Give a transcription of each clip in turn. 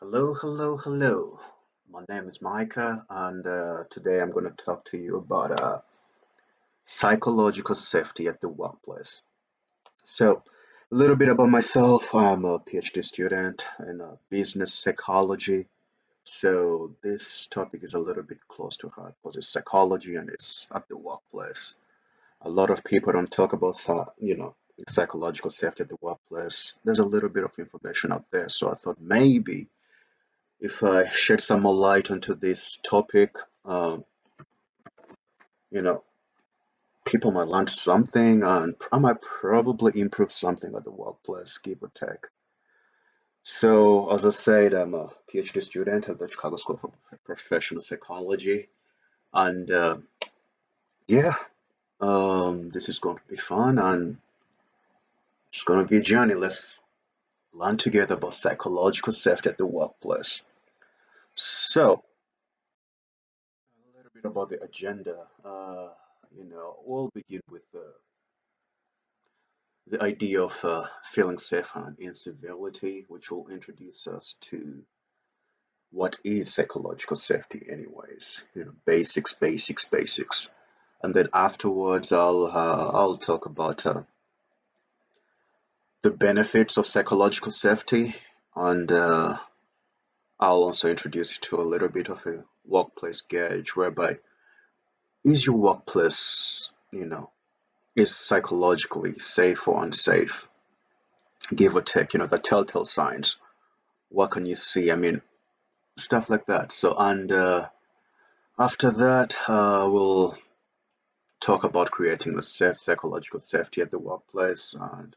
Hello, hello, hello. My name is Micah, and today I'm going to talk to you about psychological safety at the workplace. So, a little bit about myself. I'm a PhD student in business psychology. So, this topic is a little bit close to heart because it's psychology and it's at the workplace. A lot of people don't talk about, psychological safety at the workplace. There's a little bit of information out there, so I thought maybe if I shed some more light onto this topic, um, you know, people might learn something and I might probably improve something at the workplace, give or take. So, as I said, I'm a PhD student at the Chicago School of Professional Psychology. And yeah, this is going to be fun and it's going to be a journey. Let's learn together about psychological safety at the workplace. So, a little bit about the agenda. We'll begin with the idea of feeling safe and incivility, which will introduce us to what is psychological safety, anyways. Basics. And then afterwards, I'll talk about the benefits of psychological safety, and I'll also introduce you to a little bit of a workplace gauge, whereby is your workplace, is psychologically safe or unsafe, give or take, the telltale signs. What can you see? I mean, stuff like that. So, and after that, we'll talk about creating a safe psychological safety at the workplace, and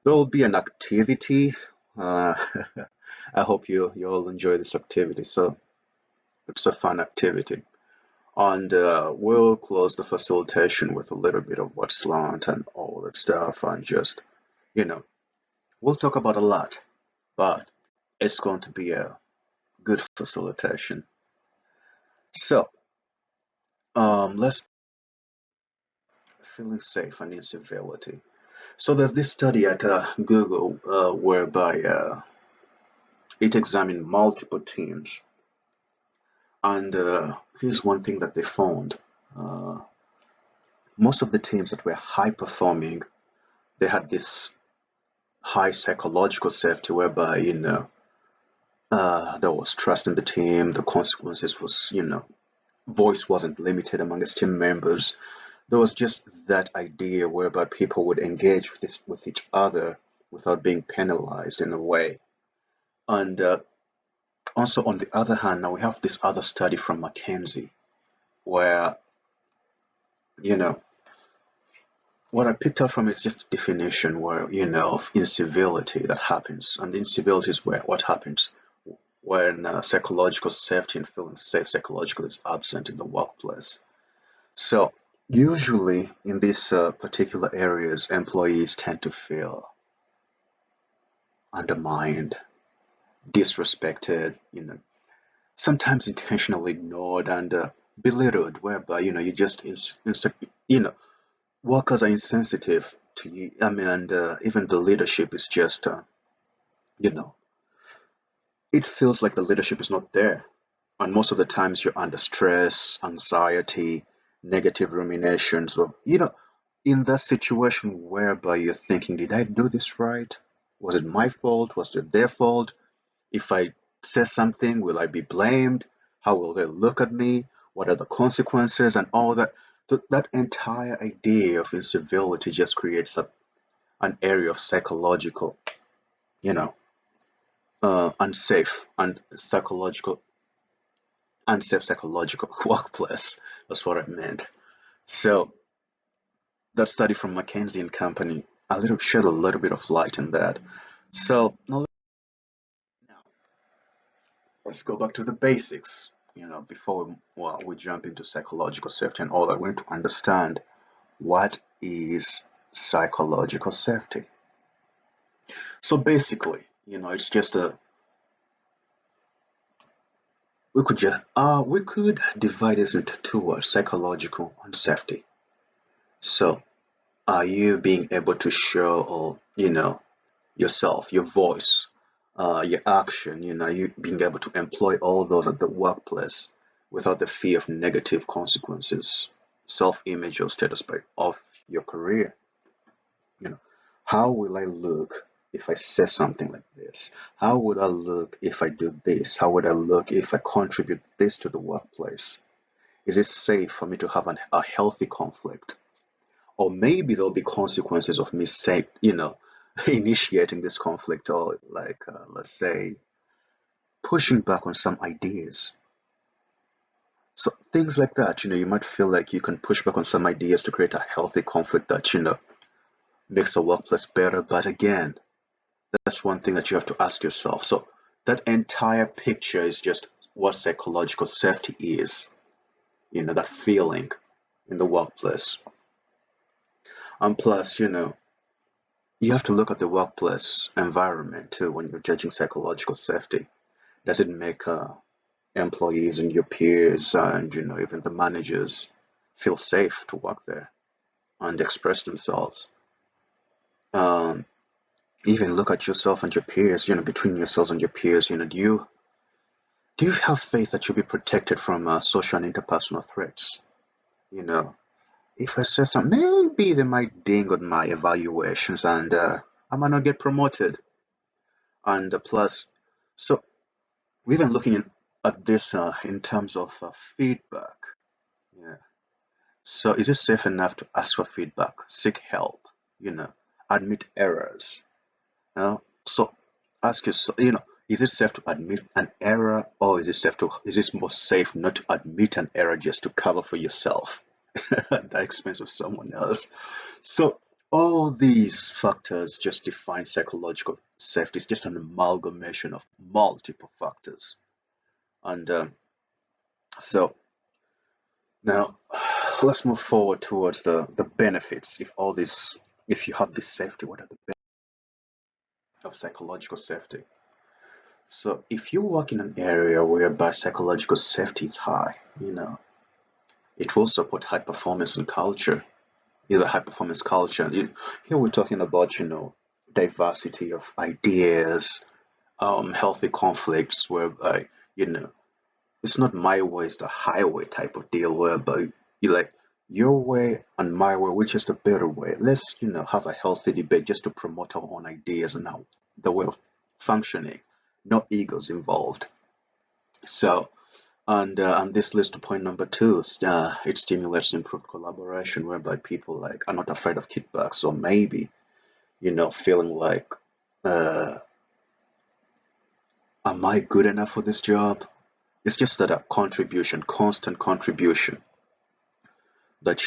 there will be an activity. Uh, I hope you all enjoy this activity. So it's a fun activity, and we'll close the facilitation with a little bit of what's learned and all that stuff, and just you know, we'll talk about a lot, but it's going to be a good facilitation. So, let's feeling safe and incivility. So there's this study at Google whereby it examined multiple teams, and here's one thing that they found: uh, most of the teams that were high performing, they had this high psychological safety, whereby there was trust in the team. The consequences was voice wasn't limited among its team members. There was just that idea whereby people would engage with each other without being penalized in a way. And also, on the other hand, now we have this other study from McKinsey where, you know, what I picked up from is just a definition where, of incivility that happens. And incivility is where what happens when psychological safety and feeling safe psychologically is absent in the workplace. So, usually in these particular areas, employees tend to feel undermined, disrespected, sometimes intentionally ignored and belittled, whereby you just workers are insensitive to you. I mean, and even the leadership is just you know it feels like the leadership is not there, and most of the times you're under stress, anxiety, negative ruminations, or in that situation whereby you're thinking, did I do this right? Was it my fault? Was it their fault? If I say something, will I be blamed? How will they look at me? What are the consequences and all that? So that entire idea of incivility just creates an area of psychological, you know, unsafe and unsafe psychological workplace. That's what I meant. So that study from McKinsey and Company shed a little bit of light in that. So now let's go back to the basics. Before we jump into psychological safety and all that, we need to understand what is psychological safety. So basically, it's just a we could divide this into two words: psychological and safety. So, are you being able to show or yourself, your voice, your action, you being able to employ all those at the workplace without the fear of negative consequences, self-image or status of your career. You know, how will I look if I say something like this? How would I look if I do this? How would I look if I contribute this to the workplace? Is it safe for me to have a healthy conflict? Or maybe there'll be consequences of me saying, initiating this conflict, or like, let's say, pushing back on some ideas. So things like that, you might feel like you can push back on some ideas to create a healthy conflict that, makes the workplace better. But again, that's one thing that you have to ask yourself. So that entire picture is just what psychological safety is, that feeling in the workplace. And plus, you have to look at the workplace environment too when you're judging psychological safety. Does it make employees and your peers and even the managers feel safe to work there and express themselves? Um, Even look at yourself and your peers. Between yourselves and your peers, do you have faith that you'll be protected from social and interpersonal threats? You know, if I say something, maybe they might ding on my evaluations and I might not get promoted. And plus, so we've been looking at this in terms of feedback. Yeah. So is it safe enough to ask for feedback, seek help, you know, admit errors? So ask yourself, is it safe to admit an error, or is it more safe not to admit an error just to cover for yourself at the expense of someone else? So all these factors just define psychological safety. It's just an amalgamation of multiple factors. And so now let's move forward towards the benefits. If you have this safety, what are the benefits of psychological safety? So if you work in an area whereby psychological safety is high, it will support high performance and culture. High performance culture. Here we're talking about, diversity of ideas, healthy conflicts whereby, it's not my way, it's the highway type of deal whereby you like your way and my way, which is the better way. Let's, have a healthy debate just to promote our own ideas and our the way of functioning. No egos involved. So, and this leads to point number two. It stimulates improved collaboration, whereby people like are not afraid of kickbacks, or maybe feeling like, uh, am I good enough for this job? It's just that a contribution, constant contribution, that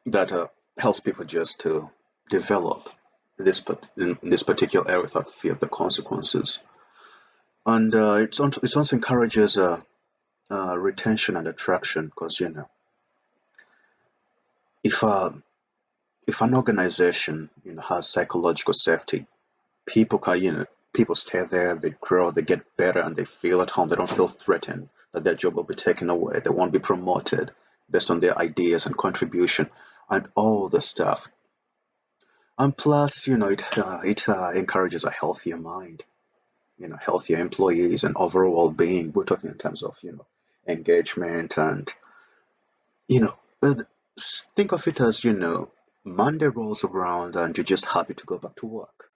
that helps people just to develop in this particular area without fear of the consequences. And it also encourages retention and attraction, because if if an organization has psychological safety, people stay there, they grow, they get better, and they feel at home. They don't feel threatened that their job will be taken away. They won't be promoted based on their ideas and contribution and all the stuff. And plus, it encourages a healthier mind, healthier employees and overall well-being. We're talking in terms of engagement and you know uh, think of it as Monday rolls around and you're just happy to go back to work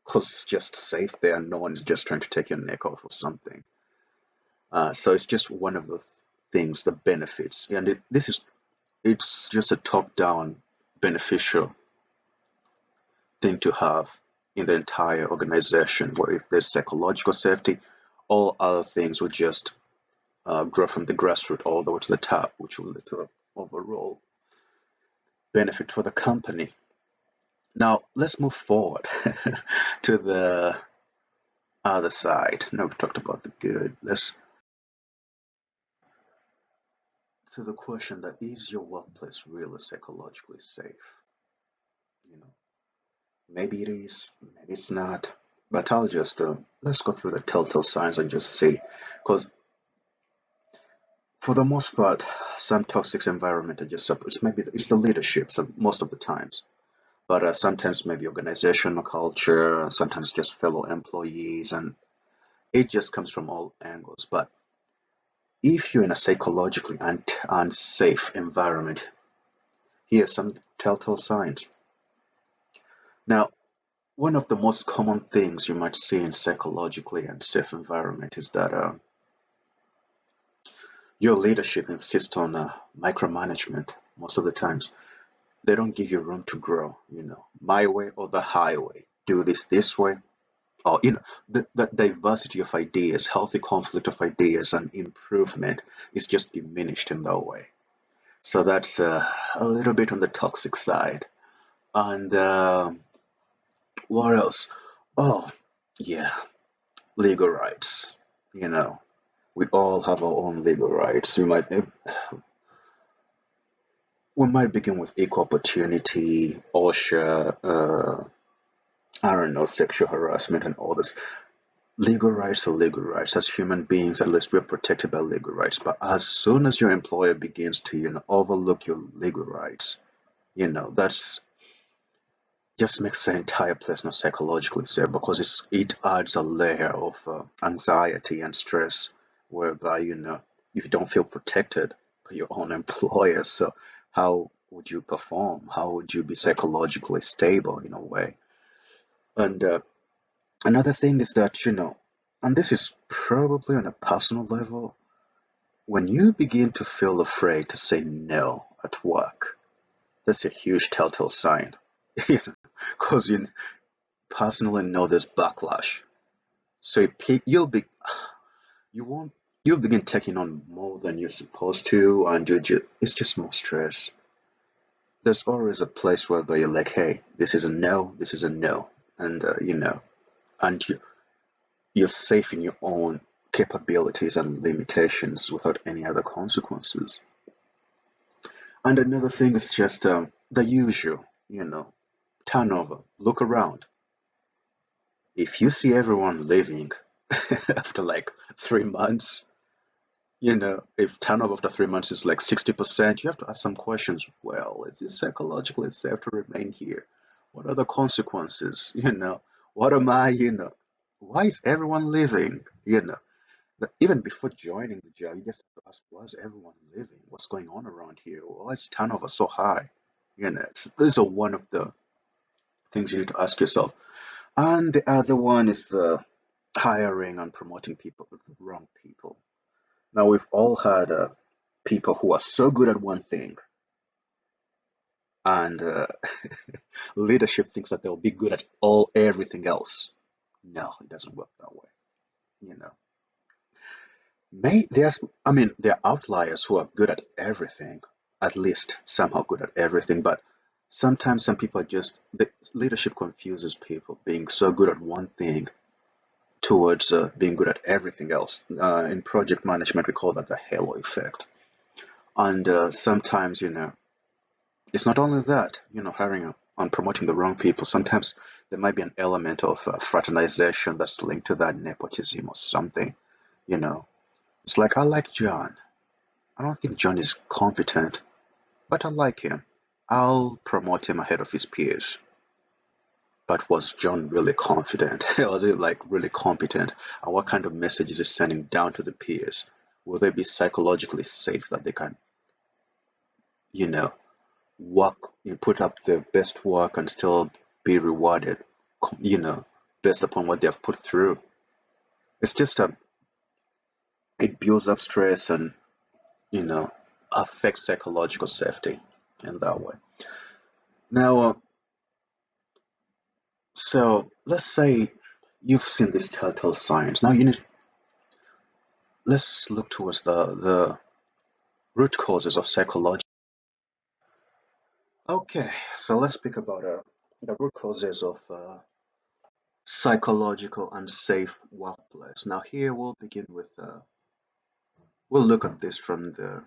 because it's just safe there. No one is just trying to take your neck off or something. So it's just one of the things, the benefits, and it's just a top-down beneficial thing to have in the entire organization. Where if there's psychological safety, all other things will just grow from the grassroots all the way to the top, which will lead to overall benefit for the company. Now let's move forward to the other side. Now we've talked about the good. Let's to the question that is your workplace really psychologically safe? You know, maybe it is, maybe it's not. But I'll just let's go through the telltale signs and just see, because for the most part, some toxic environment are just it's maybe it's the leadership. Some most of the times, but sometimes maybe organizational culture. Sometimes just fellow employees, and It just comes from all angles. But if you're in a psychologically unsafe environment, here are some telltale signs. Now, one of the most common things you might see in psychologically unsafe environment is that your leadership insists on micromanagement most of the times. They don't give you room to grow, my way or the highway. Do this way. Or, the diversity of ideas, healthy conflict of ideas and improvement is just diminished in that way. So that's a little bit on the toxic side. And what else? Oh, yeah, legal rights. You know, we all have our own legal rights. We might begin with equal opportunity, OSHA, I don't know, sexual harassment and all this. Legal rights are legal rights. As human beings, at least we're protected by legal rights. But as soon as your employer begins to, overlook your legal rights, that's just makes the entire place not psychologically safe because it adds a layer of anxiety and stress whereby, if you don't feel protected by your own employer, so how would you perform? How would you be psychologically stable in a way? And another thing is that, and this is probably on a personal level, when you begin to feel afraid to say no at work, that's a huge telltale sign. Because you personally know there's backlash. So you won't, you'll begin taking on more than you're supposed to, and it's just more stress. There's always a place where you're like, hey, this is a no, this is a no. And, and you're safe in your own capabilities and limitations without any other consequences. And another thing is just the usual, turnover. Look around. If you see everyone leaving after like 3 months, if turnover after 3 months is like 60%, you have to ask some questions. Well, is it psychologically safe to remain here? What are the consequences? What am I, why is everyone leaving? Even before joining the job, you just have to ask, why is everyone leaving? What's going on around here? Why is turnover so high? These are one of the things you need to ask yourself. And the other one is hiring and promoting people with the wrong people. Now, we've all had people who are so good at one thing, and leadership thinks that they'll be good at everything else. No, it doesn't work that way. You know, there are outliers who are good at everything, at least somehow good at everything, but sometimes some people are just, the leadership confuses people being so good at one thing towards being good at everything else. In project management, we call that the halo effect. And sometimes, it's not only that, hiring and promoting the wrong people. Sometimes there might be an element of fraternization that's linked to that nepotism or something. You know, it's like I like John. I don't think John is competent, but I like him. I'll promote him ahead of his peers. But was John really confident? Was he like really competent? And what kind of message is he sending down to the peers? Will they be psychologically safe that they can, you know, work, put up their best work and still be rewarded, you know, based upon what they have put through? It's just it builds up stress and, you know, affects psychological safety in that way. Now, so let's say you've seen these telltale signs. Now let's look towards the root causes of psychology. Okay, so let's speak about the root causes of psychological unsafe workplace. Now here we'll begin with we'll look at this from the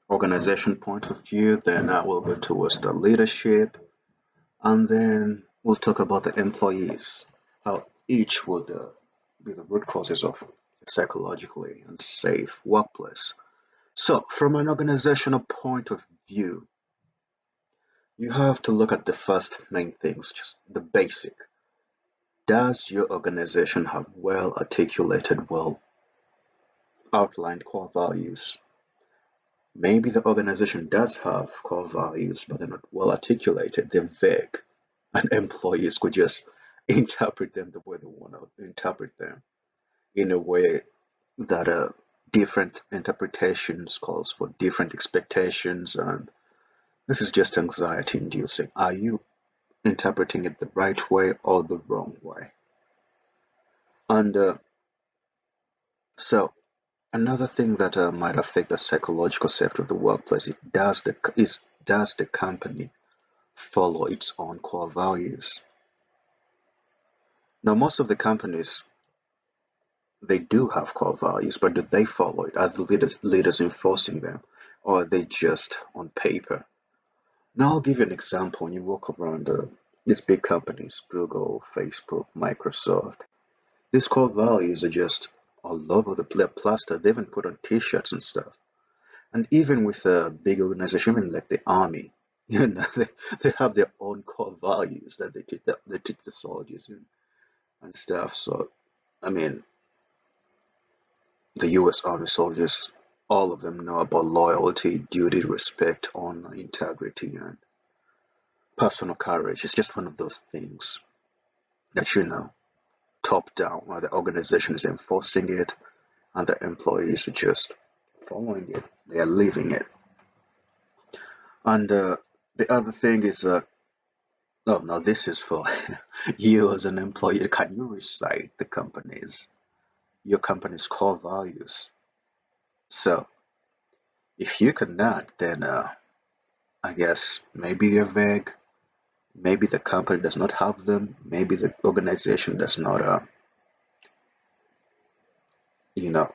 organization point of view, then we'll go towards the leadership, and then we'll talk about the employees, how each would be the root causes of psychologically unsafe workplace. So, from an organizational point of view, you have to look at the first main things, just the basic does your organization have well articulated, well outlined core values? Maybe the organization does have core values, but they're not well articulated, they're vague, and employees could just interpret them the way they want to interpret them in a way that different interpretations calls for different expectations, and this is just anxiety inducing. Are you interpreting it the right way or the wrong way? And so another thing that might affect the psychological safety of the workplace is does the company follow its own core values? Now, most of the companies, they do have core values, but do they follow it? Are the leaders enforcing them, or are they just on paper? Now, I'll give you an example. When you walk around these big companies, Google, Facebook, Microsoft, these core values are just all over the place, plastered. They even put on T-shirts and stuff. And even with a big organization, even like the army, they have their own core values that they teach the soldiers and stuff. So, I mean, the U.S. Army soldiers, all of them know about loyalty, duty, respect, honor, integrity, and personal courage. It's just one of those things that top down, where the organization is enforcing it and the employees are just following it. They are living it. And the other thing is, oh, no, this is for you as an employee. Can you recite your company's core values? So if you cannot, then I guess maybe you're vague. Maybe the company does not have them. Maybe the organization does not,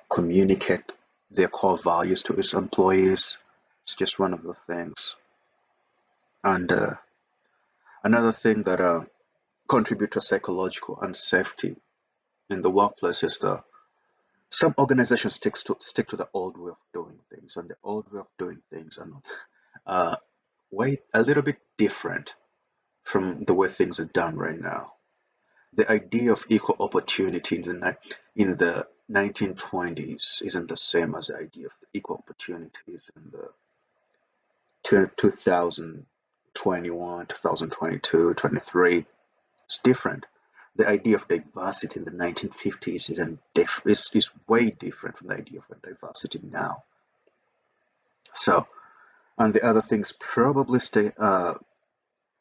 communicate their core values to its employees. It's just one of the things. And another thing that contribute to psychological unsafety in the workplace is the some organizations stick to the old way of doing things, and the old way of doing things are not way a little bit different from the way things are done right now. The idea of equal opportunity in the 1920s isn't the same as the idea of equal opportunities in the 2021, 2022, 23. It's different. The idea of diversity in the 1950s is way different from the idea of diversity now. So, and the other things probably stay.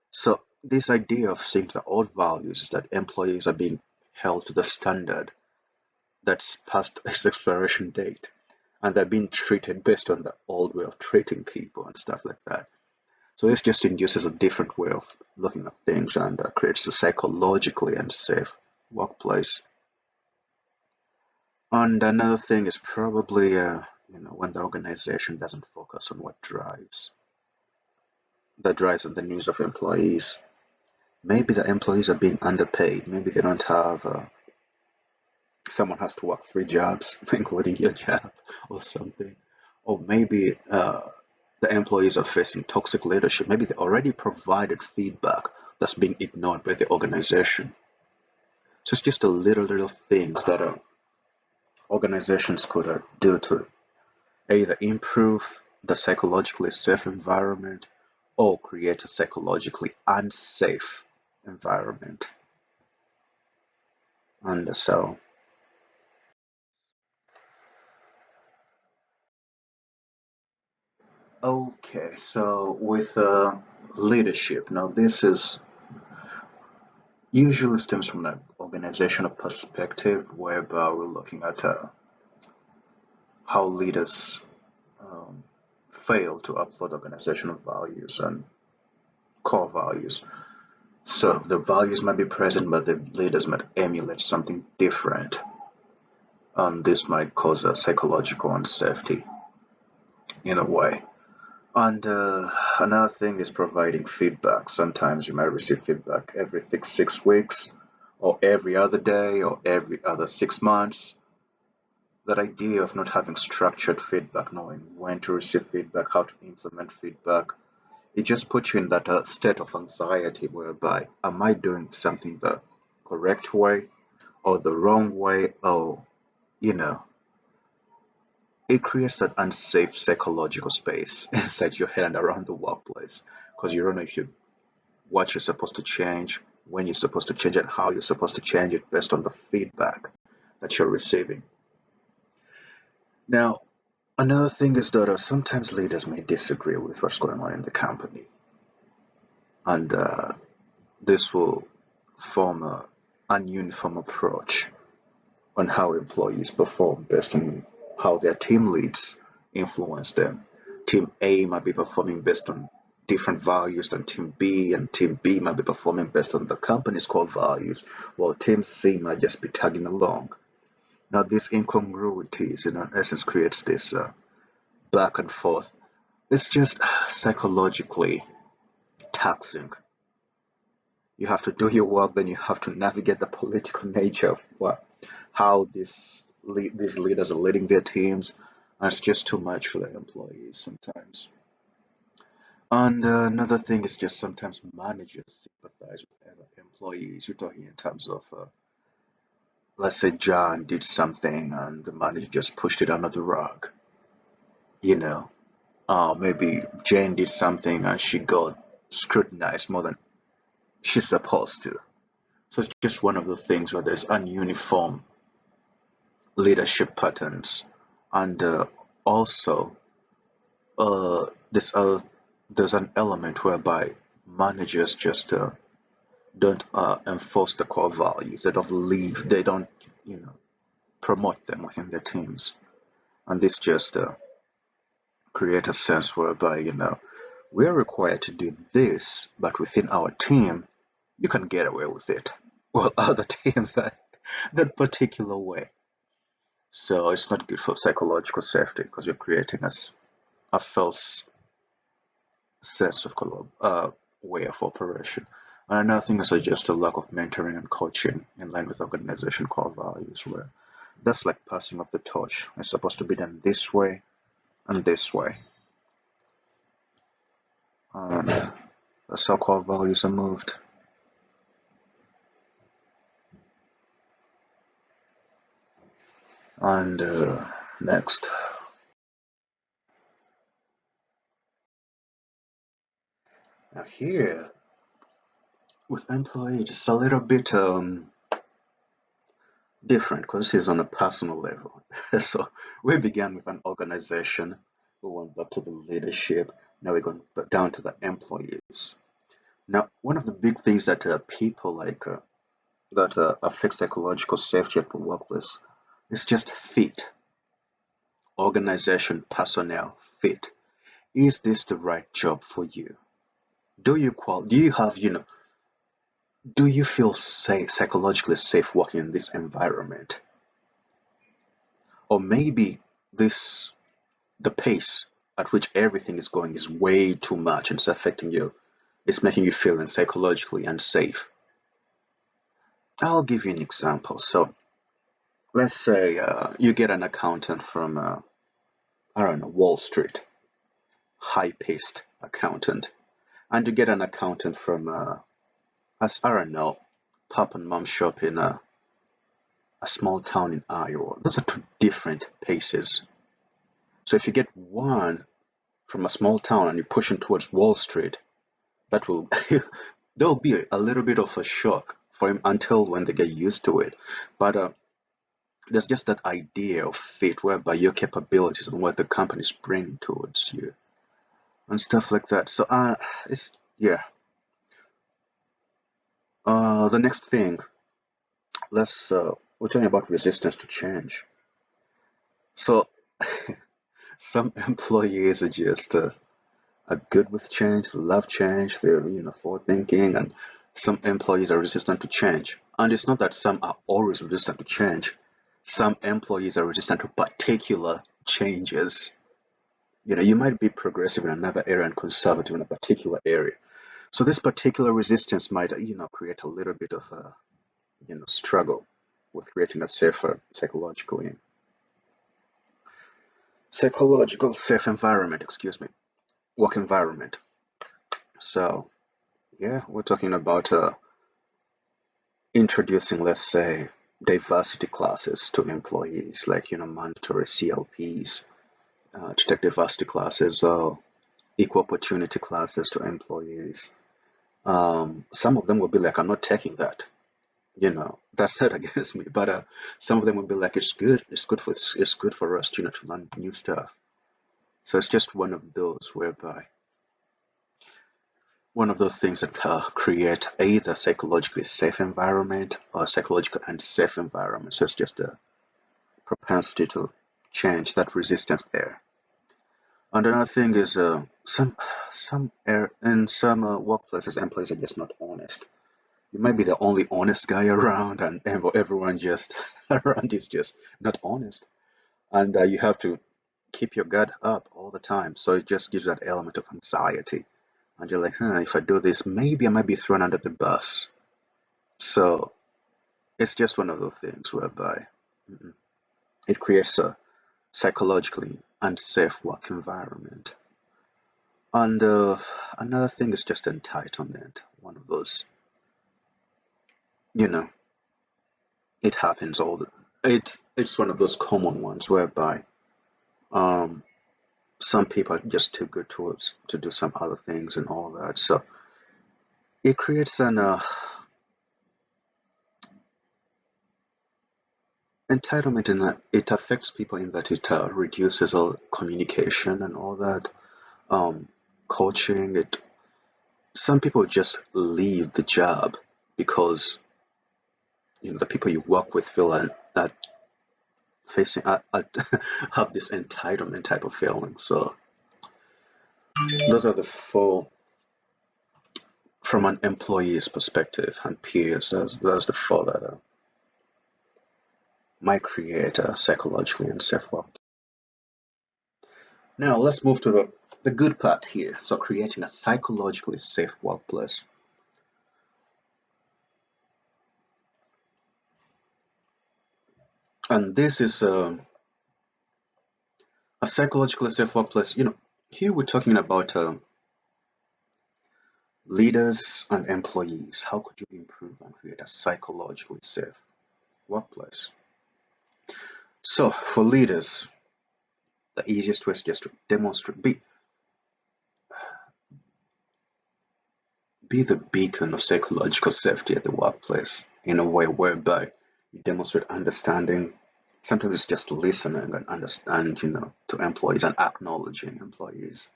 So, this idea of seeing the old values is that employees are being held to the standard that's past its expiration date, and they're being treated based on the old way of treating people and stuff like that. So this just induces a different way of looking at things and creates a psychologically unsafe workplace. And another thing is probably, when the organization doesn't focus on what drives on the needs of employees. Maybe the employees are being underpaid. Maybe they don't have, someone has to work 3 jobs, including your job or something. Or maybe the employees are facing toxic leadership. Maybe they already provided feedback that's being ignored by the organization. So it's just a little things that organizations could do to either improve the psychologically safe environment or create a psychologically unsafe environment. And so, okay, so with leadership, now this is usually stems from an organizational perspective, whereby we're looking at how leaders um, fail to uphold organizational values and core values. So the values might be present, but the leaders might emulate something different, and this might cause a psychological unsafety in a way. And another thing is providing feedback. Sometimes you might receive feedback every 6 weeks, or every other day, or every other 6 months. That idea of not having structured feedback, knowing when to receive feedback, how to implement feedback, it just puts you in that state of anxiety whereby, am I doing something the correct way or the wrong way, or you know, it creates that unsafe psychological space inside your head and around the workplace because you don't know if you what you're supposed to change, when you're supposed to change it, how you're supposed to change it based on the feedback that you're receiving. Now, another thing is that sometimes leaders may disagree with what's going on in the company, and this will form a ununiform approach on how employees perform based on how their team leads influence them. Team A might be performing based on different values than Team B, and Team B might be performing based on the company's core values, while Team C might just be tagging along. Now, these incongruities, in essence, creates this back and forth. It's just psychologically taxing. You have to do your work, then you have to navigate the political nature of how these leaders are leading their teams, and it's just too much for the employees sometimes. And another thing is just sometimes managers sympathize with other employees. You're talking in terms of, let's say John did something and the manager just pushed it under the rug. You know, maybe Jane did something and she got scrutinized more than she's supposed to. So it's just one of the things where there's ununiform leadership patterns, and also uh, this there's an element whereby managers just don't enforce the core values. They don't leave. They don't, you know, promote them within their teams, and this just create a sense whereby we're required to do this, but within our team, you can get away with it. Well, other teams that particular way. So it's not good for psychological safety because you're creating a false sense of way of operation. And another thing is just a lack of mentoring and coaching in line with organization core values, where that's like passing of the torch. It's supposed to be done this way and this way. And that's how core values are moved. And next, now here with employees, it's a little bit different because this is on a personal level. So we began with an organization, we went back to the leadership, now we're going back down to the employees. Now, one of the big things that people like that affect psychological safety at the workplace is just fit, organization, personnel, fit. Is this the right job for you? Do you have, do you feel safe, psychologically safe working in this environment? Or maybe this the pace at which everything is going is way too much and it's affecting you. It's making you feel psychologically unsafe. I'll give you an example. So let's say you get an accountant from, I don't know, Wall Street, high-paced accountant, and you get an accountant from, I don't know, pop and mom shop in a small town in Iowa. Those are two different paces. So if you get one from a small town and you push him towards Wall Street, that will there'll be a little bit of a shock for him until when they get used to it. But there's just that idea of fit whereby your capabilities and what the company's bringing towards you and stuff like that. So it's yeah. The next thing, let's we're talking about resistance to change. So some employees are good with change, love change, they're forward thinking, and some employees are resistant to change. And it's not that some are always resistant to change. Some employees are resistant to particular changes. You might be progressive in another area and conservative in a particular area. So this particular resistance might, create a little bit of a, struggle with creating a safer psychological safe environment, excuse me, work environment. So yeah, we're talking about introducing, let's say, diversity classes to employees, like mandatory CLPs to take diversity classes or equal opportunity classes to employees. Some of them will be like, I'm not taking that. That's not against me, but some of them will be like, it's good. It's good for us, to learn new stuff. So it's just one of those things that create either psychologically safe environment or psychologically unsafe environment. So it's just a propensity to change that resistance there. And another thing is in some workplaces, employees are just not honest. You might be the only honest guy around, and everyone just around is just not honest, and you have to keep your guard up all the time. So it just gives that element of anxiety, and you're like, if I do this, maybe I might be thrown under the bus. So it's just one of those things whereby it creates a psychologically unsafe work environment. And another thing is just entitlement. One of those, you know, it happens all the. It's one of those common ones whereby um, some people are just too good to do some other things and all that. So it creates an entitlement in that it affects people in that it reduces all communication and all that. Um, Coaching it. Some people just leave the job because the people you work with feel that facing have this entitlement type of feeling. So those are the four from an employee's perspective and peers. That's the four that might create a psychologically unsafe work. Now let's move to the good part here. So creating a psychologically safe workplace. And this is a psychologically safe workplace. Here we're talking about leaders and employees. How could you improve and create a psychologically safe workplace? So for leaders, the easiest way is just to demonstrate, be the beacon of psychological safety at the workplace in a way whereby you demonstrate understanding. Sometimes it's just listening and understand, to employees and acknowledging employees,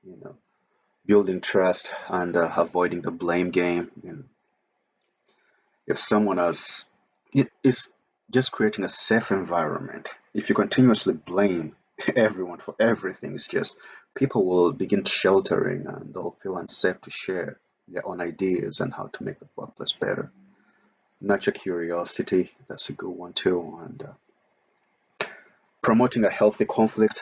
you know, building trust and avoiding the blame game. And if someone has, it is just creating a safe environment. If you continuously blame everyone for everything, it's just people will begin sheltering and they'll feel unsafe to share their own ideas and how to make the workplace better. Nurture curiosity, that's a good one too, and promoting a healthy conflict.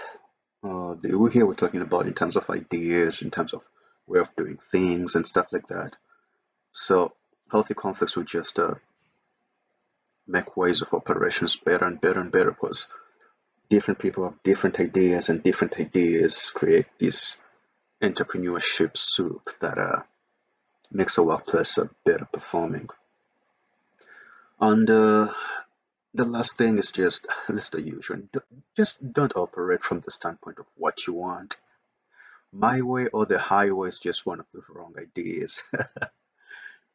Here we're talking about in terms of ideas, in terms of way of doing things and stuff like that. So healthy conflicts will just make ways of operations better and better and better because different people have different ideas and different ideas create this entrepreneurship soup that makes a workplace better performing. And the last thing is just this the usual. Just don't operate from the standpoint of what you want. My way or the highway is just one of the wrong ideas.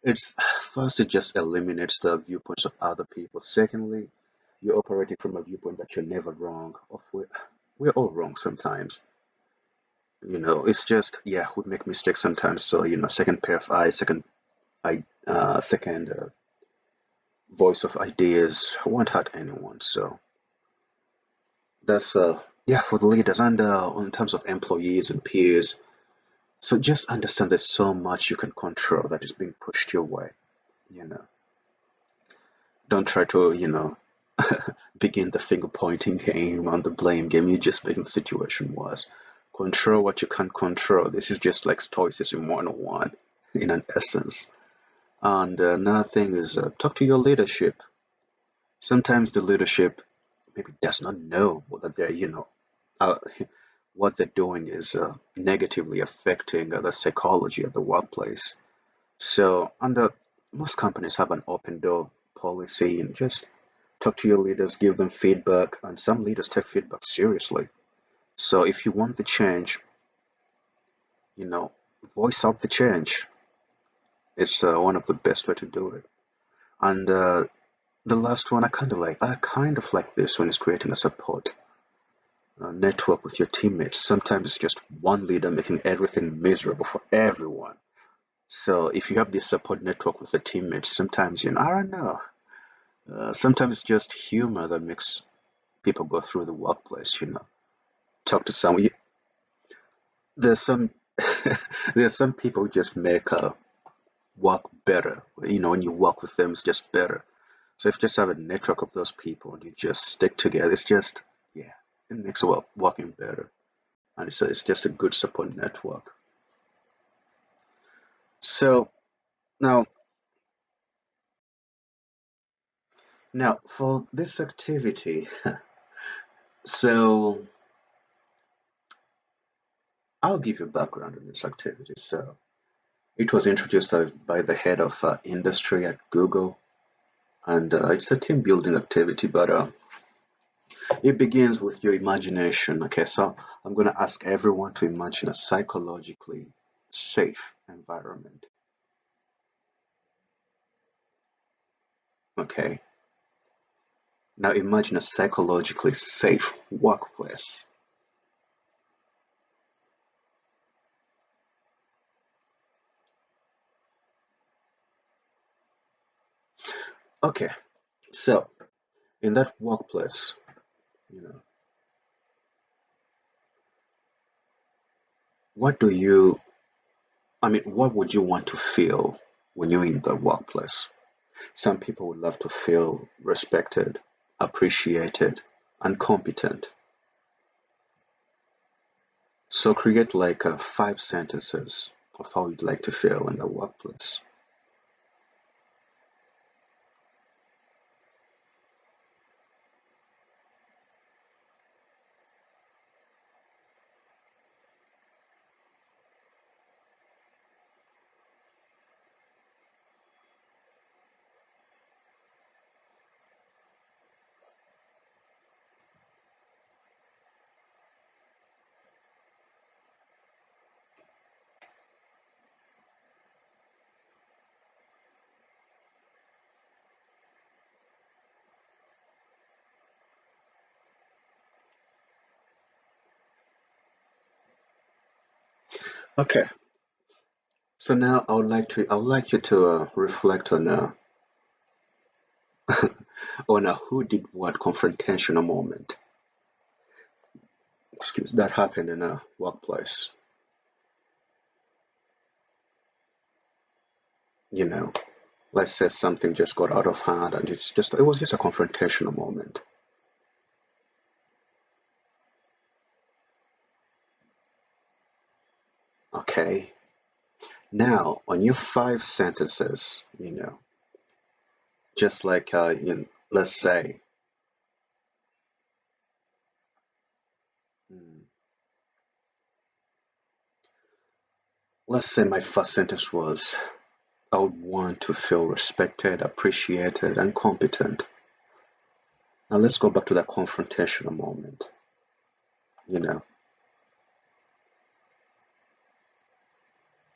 It's first, it just eliminates the viewpoints of other people. Secondly, you're operating from a viewpoint that you're never wrong. We're all wrong sometimes. It's just, yeah, we make mistakes sometimes. So second pair of eyes, second voice of ideas won't hurt anyone. So that's yeah, for the leaders and in terms of employees and peers. So just understand there's so much you can control that is being pushed your way. You know, don't try to begin the finger pointing game and the blame game. You're just making the situation worse. Control what you can't control. This is just like Stoicism 101 in an essence. And another thing is talk to your leadership. Sometimes the leadership maybe does not know that uh, what they're doing is negatively affecting the psychology of the workplace. So, and most companies have an open door policy and just talk to your leaders, give them feedback, and some leaders take feedback seriously. So if you want the change, you know, voice out the change. It's one of the best way to do it. And the last one, I kind of like this when it's creating a support network with your teammates. Sometimes it's just one leader making everything miserable for everyone. So if you have this support network with the teammates, sometimes I don't know. Sometimes it's just humor that makes people go through the workplace. Talk to someone. There's some there's some people who just make work better. When you work with them, it's just better. So if you just have a network of those people and you just stick together, it's just, yeah, it makes working better. And it's just a good support network. So now, now for this activity, so I'll give you background on this activity. So it was introduced by the head of industry at Google, and it's a team building activity, but it begins with your imagination. Okay, so I'm going to ask everyone to imagine a psychologically safe environment. Okay, now imagine a psychologically safe workplace. Okay, so in that workplace, you know, what do you, what would you want to feel when you're in the workplace? Some people would love to feel respected, appreciated, and competent. So create like 5 sentences of how you'd like to feel in the workplace. Okay, so now I would like you to reflect on on a who did what confrontational moment, excuse, that happened in a workplace. You know, let's say something just got out of hand, and it was just a confrontational moment. Okay, now on your 5 sentences, just like let's say, hmm, let's say my first sentence was, I would want to feel respected, appreciated, and competent. Now let's go back to that confrontational moment. You know,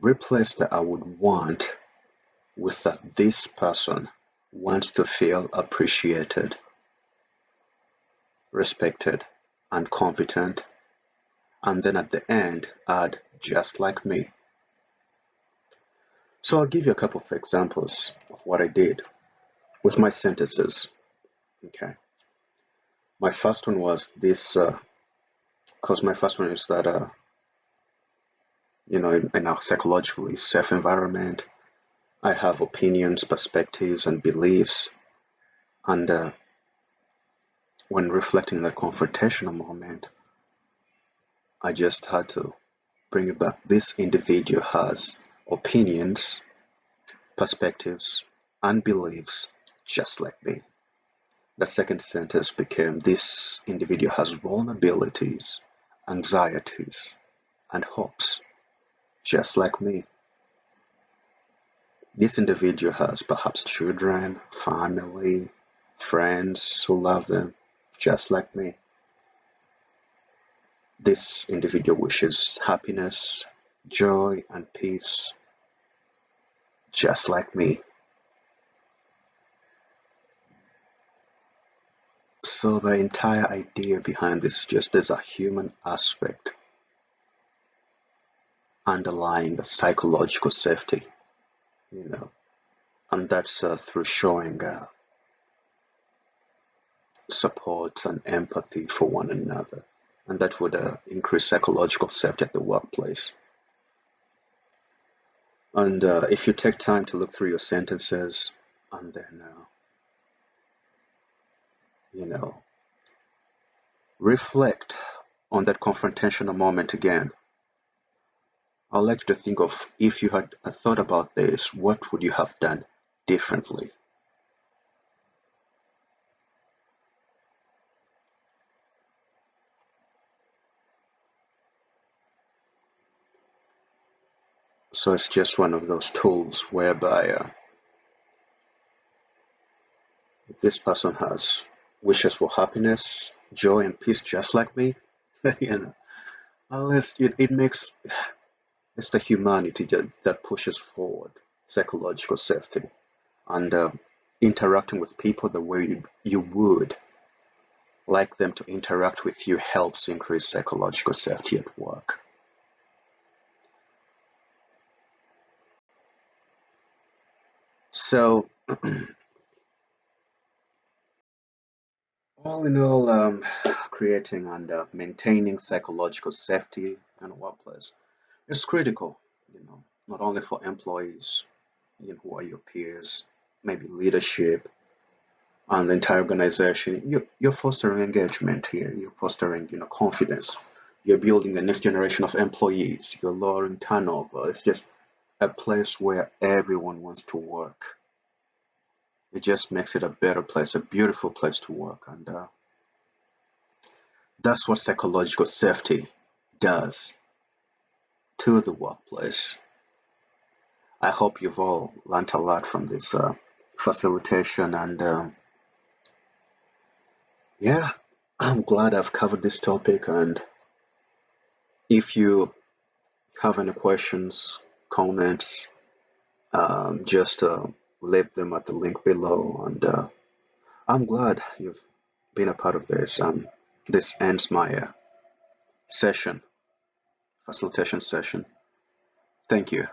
replace the I would want with that this person wants to feel appreciated, respected, and competent. And then at the end, add just like me. So I'll give you a couple of examples of what I did with my sentences. Okay. My first one was this, because my first one is that, in a psychologically safe environment, I have opinions, perspectives, and beliefs. And when reflecting that confrontational moment, I just had to bring it back. This individual has opinions, perspectives, and beliefs just like me. The second sentence became, this individual has vulnerabilities, anxieties, and hopes just like me. This individual has perhaps children, family, friends who love them just like me. This individual wishes happiness, joy, and peace just like me. So the entire idea behind this is just there's a human aspect underlying the psychological safety, you know, and that's through showing support and empathy for one another, and that would increase psychological safety at the workplace. And if you take time to look through your sentences and then, you know, reflect on that confrontational moment again, I'd like you to think of if you had thought about this, what would you have done differently? So it's just one of those tools whereby if this person has wishes for happiness, joy, and peace just like me, you know, unless it makes it's the humanity that pushes forward psychological safety and interacting with people the way you would like them to interact with you helps increase psychological safety at work. So, all in all, creating and maintaining psychological safety in a workplace is critical, not only for employees, who are your peers, maybe leadership, and the entire organization. You're fostering engagement here. You're fostering, confidence. You're building the next generation of employees. You're lowering turnover. It's just a place where everyone wants to work. It just makes it a better place, a beautiful place to work, and that's what psychological safety does to the workplace. I hope you've all learned a lot from this facilitation, and yeah, I'm glad I've covered this topic. And if you have any questions, comments, just leave them at the link below. And I'm glad you've been a part of this. This ends my session, facilitation session. Thank you.